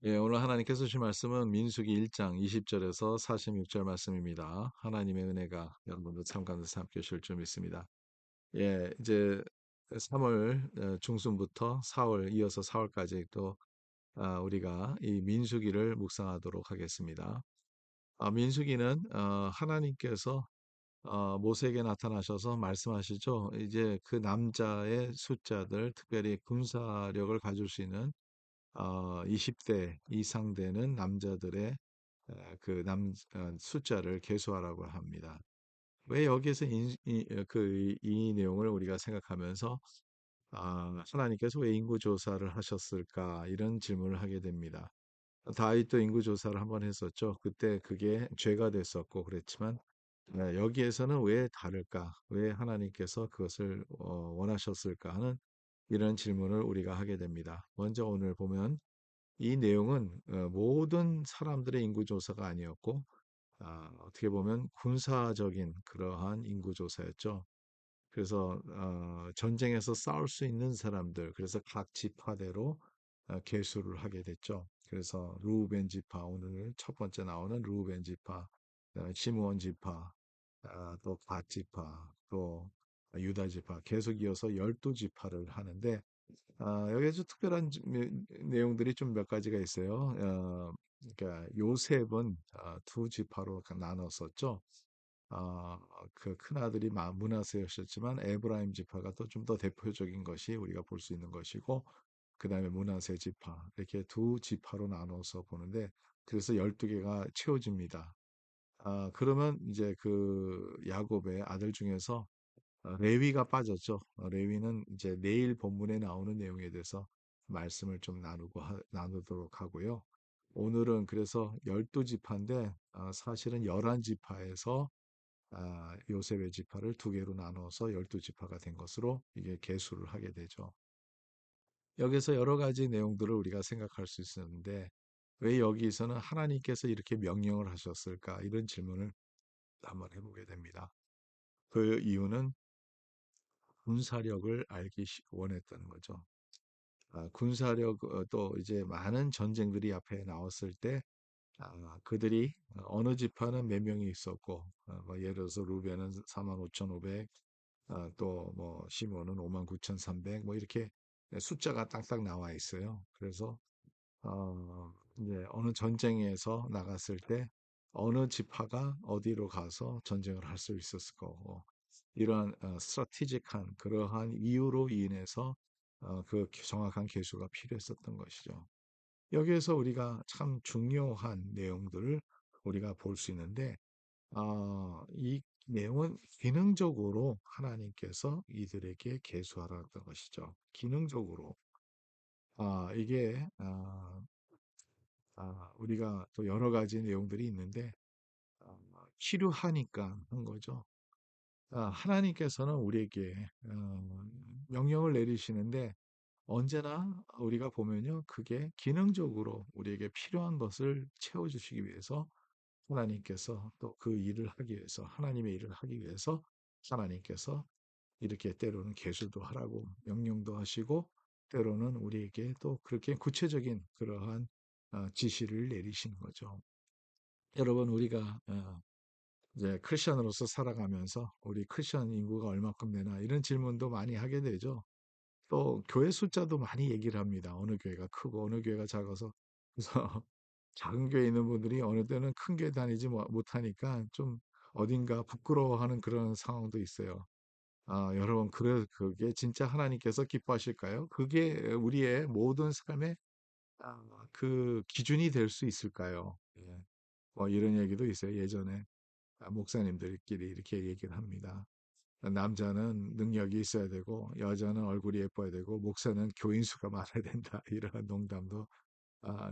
예, 오늘 하나님께서 주신 말씀은 민수기 1장 20절에서 46절 말씀입니다. 하나님의 은혜가 여러분들 참가해서 함께 하실 줄 믿습니다. 예, 이제 3월 중순부터 4월 이어서 4월까지 또 우리가 이 민수기를 묵상하도록 하겠습니다. 민수기는 하나님께서 모세에게 나타나셔서 말씀하시죠. 이제 그 남자의 숫자들, 특별히 군사력을 가질 수 있는 20대 이상 되는 남자들의 숫자를 계수하라고 합니다. 왜 여기에서 이 내용을 우리가 생각하면서 하나님께서 왜 인구 조사를 하셨을까 이런 질문을 하게 됩니다. 다윗도 인구 조사를 한번 했었죠. 그때 그게 죄가 됐었고 그랬지만 여기에서는 왜 다를까? 왜 하나님께서 그것을 원하셨을까 하는 이런 질문을 우리가 하게 됩니다. 먼저 오늘 보면 이 내용은 모든 사람들의 인구조사가 아니었고, 어떻게 보면 군사적인 그러한 인구조사였죠. 그래서 전쟁에서 싸울 수 있는 사람들, 그래서 각 지파대로 계수를 하게 됐죠. 그래서 루벤 지파, 오늘 첫 번째 나오는 루벤 지파, 시므온 지파, 또 갓 지파, 또 유다 지파, 계속 이어서 12지파를 하는데 여기에서 특별한 내용들이 좀 몇 가지가 있어요. 그러니까 요셉은 두 지파로 나눴었죠. 어, 그 큰아들이 므낫세였었지만 에브라임 지파가 또 좀 더 대표적인 것이 우리가 볼 수 있는 것이고 그다음에 므낫세 지파 이렇게 두 지파로 나눠서 보는데 그래서 12개가 채워집니다. 그러면 이제 그 야곱의 아들 중에서 레위가 빠졌죠. 레위는 이제 내일 본문에 나오는 내용에 대해서 말씀을 좀 나누도록 하고요. 오늘은 그래서 12지파인데 사실은 11지파에서 요셉의 지파를 두 개로 나눠서 12지파가 된 것으로 이게 계수를 하게 되죠. 여기서 여러 가지 내용들을 우리가 생각할 수 있었는데 왜 여기서는 하나님께서 이렇게 명령을 하셨을까? 이런 질문을 한번 해보게 됩니다. 그 이유는 군사력을 알기 원했던 거죠. 군사력 또 이제 많은 전쟁들이 앞에 나왔을 때 그들이 어느 지파는 몇 명이 있었고 뭐 예를 들어서 루벤은 45,500 또 뭐 시몬은 59,300 뭐 이렇게 숫자가 딱딱 나와 있어요. 그래서 이제 어느 전쟁에서 나갔을 때 어느 지파가 어디로 가서 전쟁을 할 수 있었을 거고 이러한 스트래티직한 그러한 이유로 인해서 그 정확한 계수가 필요했었던 것이죠. 여기에서 우리가 참 중요한 내용들을 우리가 볼 수 있는데 이 내용은 기능적으로 하나님께서 이들에게 계수하라는 것이죠. 기능적으로 이게 우리가 또 여러 가지 내용들이 있는데 필요하니까 한 거죠. 하나님께서는 우리에게 명령을 내리시는데 언제나 우리가 보면요, 그게 기능적으로 우리에게 필요한 것을 채워주시기 위해서 하나님께서 또 그 일을 하기 위해서 하나님의 일을 하기 위해서 하나님께서 이렇게 때로는 계수도 하라고 명령도 하시고 때로는 우리에게 또 그렇게 구체적인 그러한 지시를 내리시는 거죠. 여러분 우리가 이제 크리스천으로서 살아가면서 우리 크리스천 인구가 얼마큼 되나 이런 질문도 많이 하게 되죠. 또 교회 숫자도 많이 얘기를 합니다. 어느 교회가 크고 어느 교회가 작아서 그래서 작은 교회에 있는 분들이 어느 때는 큰 교회 다니지 못하니까 좀 어딘가 부끄러워하는 그런 상황도 있어요. 여러분 그게 진짜 하나님께서 기뻐하실까요? 그게 우리의 모든 삶의 그 기준이 될 수 있을까요? 예. 뭐 이런 얘기도 있어요. 예전에 목사님들끼리 이렇게 얘기를 합니다. 남자는 능력이 있어야 되고 여자는 얼굴이 예뻐야 되고 목사는 교인 수가 많아야 된다. 이런 농담도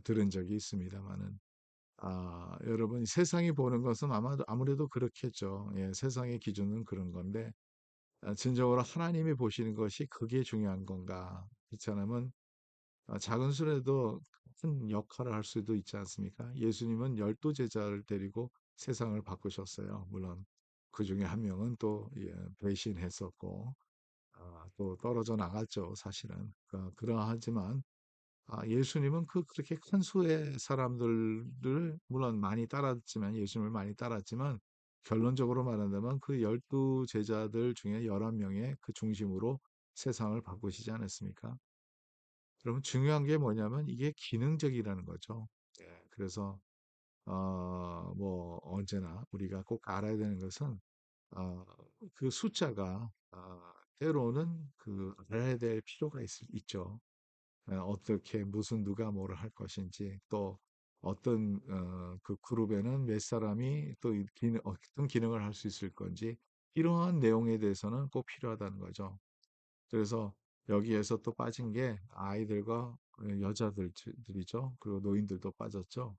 들은 적이 있습니다만은 여러분 세상이 보는 것은 아무래도 그렇겠죠. 예, 세상의 기준은 그런 건데 진정으로 하나님이 보시는 것이 그게 중요한 건가? 그렇지 않으면 작은 수레도 큰 역할을 할 수도 있지 않습니까? 예수님은 12제자를 데리고 세상을 바꾸셨어요. 물론 그 중에 한 명은 또 예, 배신했었고 또 떨어져 나갔죠, 사실은. 그러하지만 예수님은 그렇게 큰 수의 사람들을 물론 많이 따랐지만 예수님을 많이 따랐지만 결론적으로 말한다면 그 12 제자들 중에 11명의 그 중심으로 세상을 바꾸시지 않았습니까? 그러면 중요한 게 뭐냐면 이게 기능적이라는 거죠. 그래서 뭐 언제나 우리가 꼭 알아야 되는 것은 어, 그 숫자가 때로는 알아야 될 필요가 있죠. 어떻게 무슨 누가 뭐를 할 것인지 또 어떤 그 그룹에는 몇 사람이 또 어떤 기능을 할 수 있을 건지 이러한 내용에 대해서는 꼭 필요하다는 거죠. 그래서 여기에서 또 빠진 게 아이들과 여자들이죠. 그리고 노인들도 빠졌죠.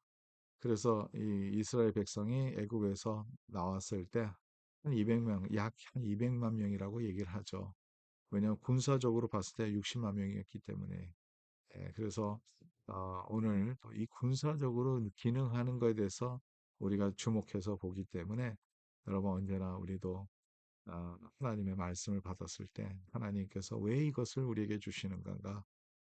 그래서 이 이스라엘 백성이 애굽에서 나왔을 때 한 200명, 약 한 200만 명이라고 얘기를 하죠. 왜냐하면 군사적으로 봤을 때 60만 명이었기 때문에. 그래서 오늘 이 군사적으로 기능하는 것에 대해서 우리가 주목해서 보기 때문에 여러분 언제나 우리도 하나님의 말씀을 받았을 때 하나님께서 왜 이것을 우리에게 주시는 건가?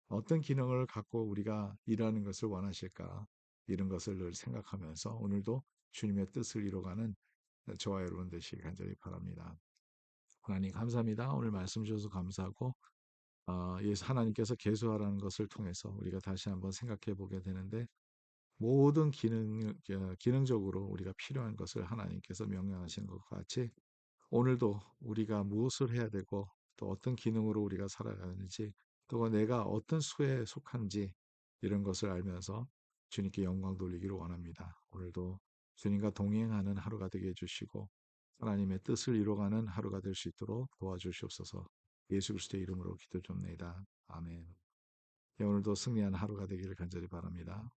어떤 기능을 갖고 우리가 일하는 것을 원하실까? 이런 것을 늘 생각하면서 오늘도 주님의 뜻을 이뤄가는 저와 여러분 되시기 간절히 바랍니다. 하나님 감사합니다. 오늘 말씀 주셔서 감사하고 예수 하나님께서 계수하라는 것을 통해서 우리가 다시 한번 생각해 보게 되는데 모든 기능적으로 우리가 필요한 것을 하나님께서 명령하신 것 같이 오늘도 우리가 무엇을 해야 되고 또 어떤 기능으로 우리가 살아가는지 또 내가 어떤 수에 속한지 이런 것을 알면서 주님께 영광 돌리기를 원합니다. 오늘도 주님과 동행하는 하루가 되게 해주시고 하나님의 뜻을 이뤄가는 하루가 될 수 있도록 도와주시옵소서. 예수 그리스도의 이름으로 기도 좀 내다. 아멘. 네, 오늘도 승리한 하루가 되기를 간절히 바랍니다.